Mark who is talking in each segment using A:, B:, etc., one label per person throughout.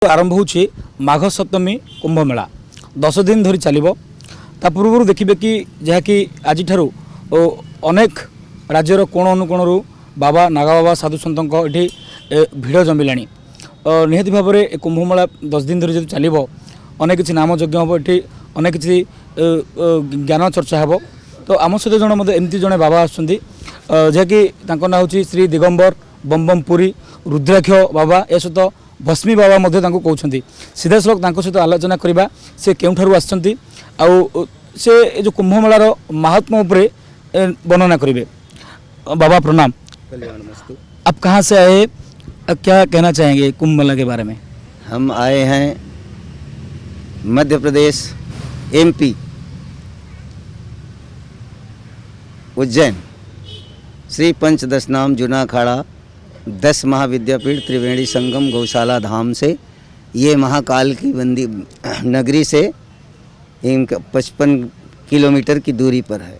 A: आरंभ होछि माघ सप्तमी कुंभ मेला 10 दिन धरी चलिबो। ता पूर्व देखिबे कि जहाँकि आज अनेक राज्यर कोण अनुकोणरू बाबा नागा बाबा साधु सन्तक ये भिड़ जमिलानी। निहती भाव में कुंभ मेला 10 दिन धरी जो चलिबो अनेक किसी नाम यज्ञ हम ये अनेक किसी ज्ञान चर्चा हे। तो आम सहित जन मत एमती जड़े बाबा आसुँच जहाँकि ना हूँ श्री दिगंबर बम पुरी रुद्राक्ष बाबा ए सहित भस्मी बाबा मध्य कहते सीधा सलख सहित आलोचना करवा से केउठारू आसछंती आउ से जो कुंभ मेलार महात्मा उपरे वर्णना करेंगे। बाबा प्रणाम। आप कहाँ से आए, क्या कहना चाहेंगे कुंभ मेला के बारे में?
B: हम आए हैं मध्य प्रदेश एमपी उज्जैन श्री पंचदश नाम जूना अखाड़ा 10 महाविद्यापीठ त्रिवेणी संगम गौशाला धाम से, ये महाकाल की बंदी नगरी से 55 किलोमीटर की दूरी पर है।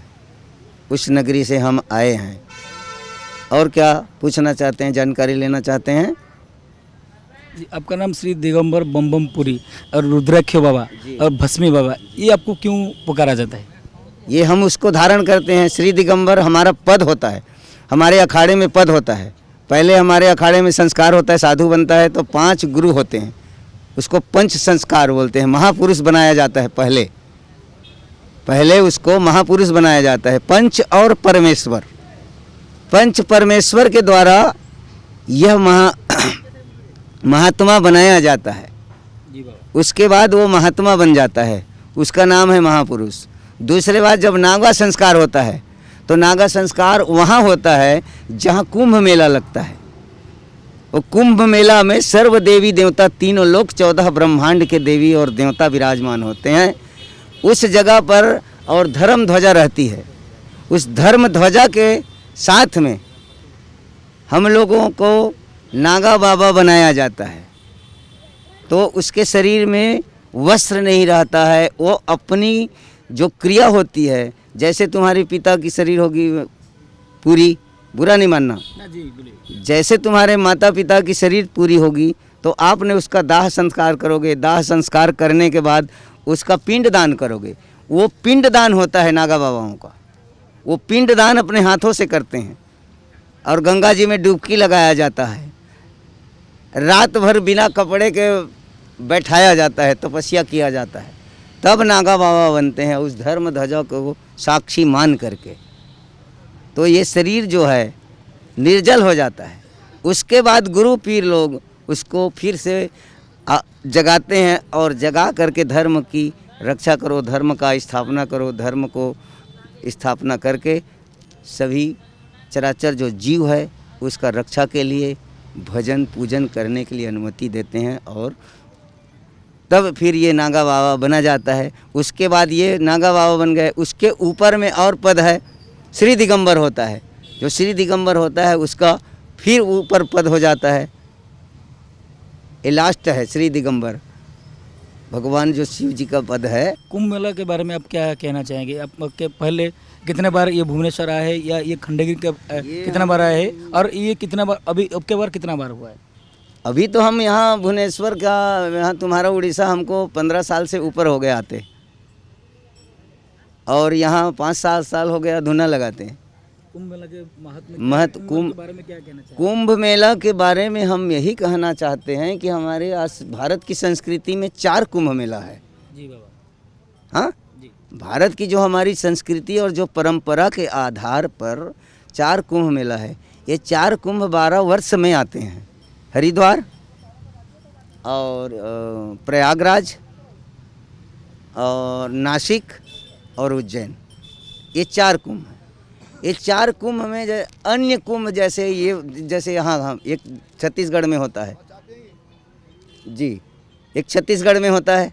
B: उस नगरी से हम आए हैं। और क्या पूछना चाहते हैं, जानकारी लेना चाहते हैं?
A: आपका नाम श्री दिगंबर बम पुरी और रुद्राक्ष बाबा और भस्मी बाबा, ये आपको क्यों पुकारा जाता है?
B: ये हम उसको धारण करते हैं। श्री दिगंबर हमारा पद होता है, हमारे अखाड़े में पद होता है। पहले हमारे अखाड़े में संस्कार होता है, साधु बनता है तो 5 गुरु होते हैं, उसको पंच संस्कार बोलते हैं। महापुरुष बनाया जाता है, पहले उसको महापुरुष बनाया जाता है। पंच और परमेश्वर, पंच परमेश्वर के द्वारा यह महात्मा बनाया जाता है। उसके बाद वो महात्मा बन जाता है, उसका नाम है महापुरुष। दूसरे बात, जब नागा संस्कार होता है तो नागा संस्कार वहाँ होता है जहाँ कुंभ मेला लगता है। वो कुंभ मेला में सर्व देवी देवता, तीनों लोक 14 ब्रह्मांड के देवी और देवता विराजमान होते हैं उस जगह पर, और धर्म ध्वजा रहती है। उस धर्म ध्वजा के साथ में हम लोगों को नागा बाबा बनाया जाता है। तो उसके शरीर में वस्त्र नहीं रहता है, वो अपनी जो क्रिया होती है, जैसे तुम्हारे पिता की शरीर होगी पूरी, बुरा नहीं मानना, जैसे तुम्हारे माता पिता की शरीर पूरी होगी तो आपने उसका दाह संस्कार करोगे। दाह संस्कार करने के बाद उसका पिंड दान करोगे। वो पिंड दान होता है नागा बाबाओं का। वो पिंड दान अपने हाथों से करते हैं और गंगा जी में डुबकी लगाया जाता है। रात भर बिना कपड़े के बैठाया जाता है, तपस्या किया जाता है, तब नागा बाबा बनते हैं उस धर्म ध्वजा को साक्षी मान करके। तो ये शरीर जो है निर्जल हो जाता है। उसके बाद गुरु पीर लोग उसको फिर से जगाते हैं और जगा करके धर्म की रक्षा करो, धर्म का स्थापना करो। धर्म को स्थापना करके सभी चराचर जो जीव है उसका रक्षा के लिए भजन पूजन करने के लिए अनुमति देते हैं, और तब फिर ये नागा बाबा बना जाता है। उसके बाद ये नागा बाबा बन गए, उसके ऊपर में और पद है श्री दिगंबर होता है। जो श्री दिगंबर होता है उसका फिर ऊपर पद हो जाता है, ये लास्ट है श्री दिगंबर, भगवान जो शिव जी का पद है।
A: कुंभ मेला के बारे में आप क्या कहना चाहेंगे? आप के पहले कितने बार ये भुवनेश्वर आया है या ये खंडगिरी कितना बार आया है, और ये कितना बार अभी अब के बार कितना बार हुआ है?
B: अभी तो हम यहाँ भुवनेश्वर का, यहाँ तुम्हारा उड़ीसा हमको 15 साल से ऊपर हो गए आते, और यहाँ 5-7 साल हो गया धुना लगाते हैं।
A: कुंभ मेला के
B: कुंभ
A: बारे में क्या कहना चाहिए?
B: कुंभ मेला के बारे में हम यही कहना चाहते हैं कि हमारे भारत की संस्कृति में 4 कुंभ मेला है।
A: जी बाबा।
B: हाँ
A: जी। भारत
B: की जो हमारी संस्कृति और जो परंपरा के आधार पर 4 कुंभ मेला है। ये 4 कुंभ 12 वर्ष में आते हैं। हरिद्वार और प्रयागराज और नासिक और उज्जैन, ये 4 कुंभ हैं। ये 4 कुंभ में अन्य कुंभ जैसे यहाँ एक छत्तीसगढ़ में होता है जी, एक छत्तीसगढ़ में होता है,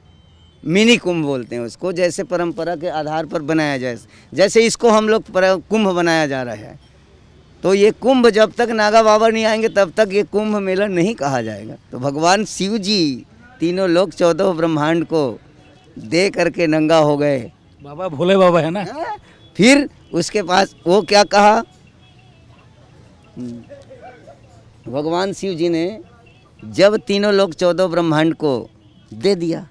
B: मिनी कुंभ बोलते हैं उसको, जैसे परंपरा के आधार पर बनाया जाए, जैसे इसको हम लोग कुंभ बनाया जा रहा है। तो ये कुंभ जब तक नागा बाबा नहीं आएंगे तब तक ये कुंभ मेला नहीं कहा जाएगा। तो भगवान शिव जी तीनों लोग 14 ब्रह्मांड को दे करके नंगा हो गए।
A: बाबा भोले बाबा है ना।
B: फिर उसके पास वो क्या कहा, भगवान शिव जी ने जब तीनों लोग 14 ब्रह्मांड को दे दिया,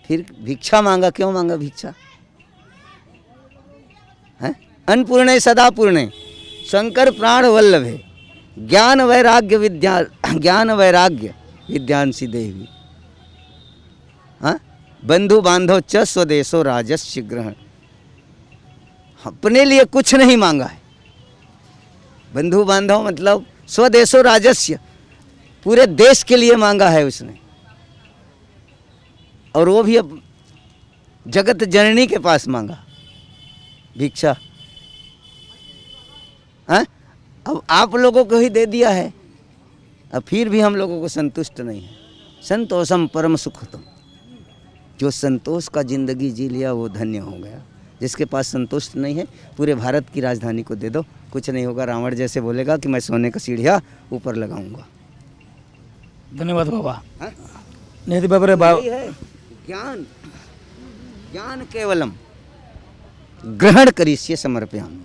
B: फिर भिक्षा मांगा, क्यों मांगा भिक्षा? है अन्नपूर्णे सदा पूर्णे शंकर प्राण वल्लभे ज्ञान वैराग्य विद्यांसी देवी। हाँ, बंधु बांधव च स्वदेशो राजस्य ग्रहण। अपने लिए कुछ नहीं मांगा है। बंधु बांधव मतलब स्वदेशो राजस्य, पूरे देश के लिए मांगा है उसने, और वो भी अब जगत जननी के पास मांगा भिक्षा। हाँ, अब आप लोगों को ही दे दिया है, अब फिर भी हम लोगों को संतुष्ट नहीं है। संतोषम परम सुखतम, जो संतोष का जिंदगी जी लिया वो धन्य हो गया। जिसके पास संतुष्ट नहीं है, पूरे भारत की राजधानी को दे दो, कुछ नहीं होगा। रावण जैसे बोलेगा कि मैं सोने का सीढ़िया ऊपर लगाऊंगा।
A: धन्यवाद बाबा।
B: हाँ?
A: निहति भाବରେ
B: यही है ज्ञान, ज्ञान केवलम ग्रहण करिष्ये समर्पयामि।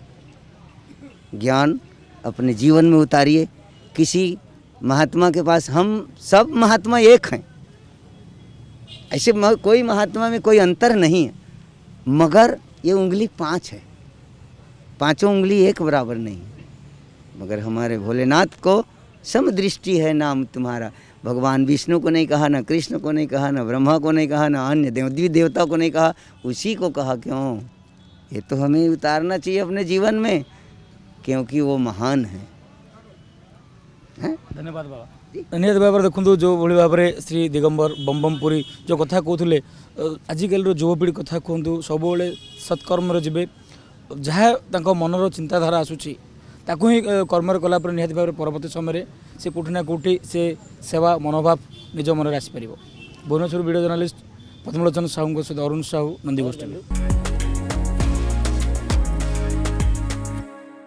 B: ज्ञान अपने जीवन में उतारिए। किसी महात्मा के पास, हम सब महात्मा एक हैं, ऐसे कोई महात्मा में कोई अंतर नहीं है, मगर ये उंगली 5 है, पांचों उंगली एक बराबर नहीं है। मगर हमारे भोलेनाथ को समदृष्टि है नाम तुम्हारा। भगवान विष्णु को नहीं कहा, ना कृष्ण को नहीं कहा, ना ब्रह्मा को नहीं कहा, ना अन्य देवता को नहीं कहा, उसी को कहा। क्यों? ये तो हमें उतारना चाहिए अपने जीवन में, क्योंकि वो महान है।
A: धन्यवाद बाबा। निहति भाव देखो जो भाई भाव में श्री दिगंबर बम पुरी जो कथा कहते आजिकल युवपीढ़ी कथा कहतु सब सत्कर्म जीवे, जहाँ मनर चिंताधारा आसूची ताकू ही कर्म कलापर निहति भाव परवर्ती समय से कौटि ना कौटि से सेवा मनोभाव निज मन में आसीपर। भुवनेश्वर वीडियो जर्नलिस्ट प्रथमलोचन साहू सहित अरुण साहू, नंदीगोष्ठी।